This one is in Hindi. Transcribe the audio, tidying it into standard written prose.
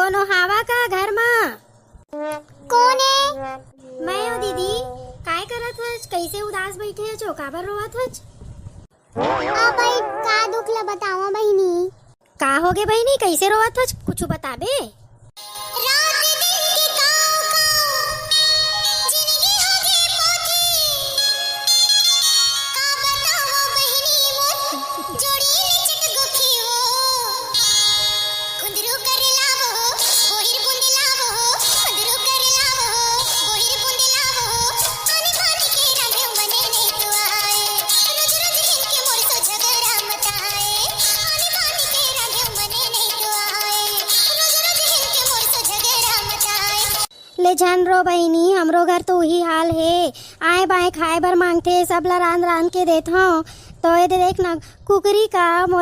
कोनो हावा का घर में? कौन है? मैं हूँ दीदी। काय करत हच? कैसे उदास बैठे हो? काबर रोवत हच? भाई का दुख ला बतावा बहिनी। का होगे बहनी? कैसे रोवत हच? कुछ बताबे। रात दिन के काव काव जिंदगी होगे पोथी। का बतावा बहिनी मोर जोड़ी लिचक गोखी हो। कुंदरू कर लावो बोहिर बुंद लावो। कुंदरू कर लावो बोहिर बुंद लावो। आने बाने के राधे बने नहीं तो आए। रोज रोज इनके मोर तो झगड़ा मचाए। आने बाने के राधे बने नहीं तो आए। रोज रोज इनके मोर तो झगड़ा मचाए। ले जान रो बहनी, हमरो घर तो वही हाल है। आए बाए खाए बर मांगते, सब ला रांध रांध के देत हूँ। तो ये देख ना कुकरी का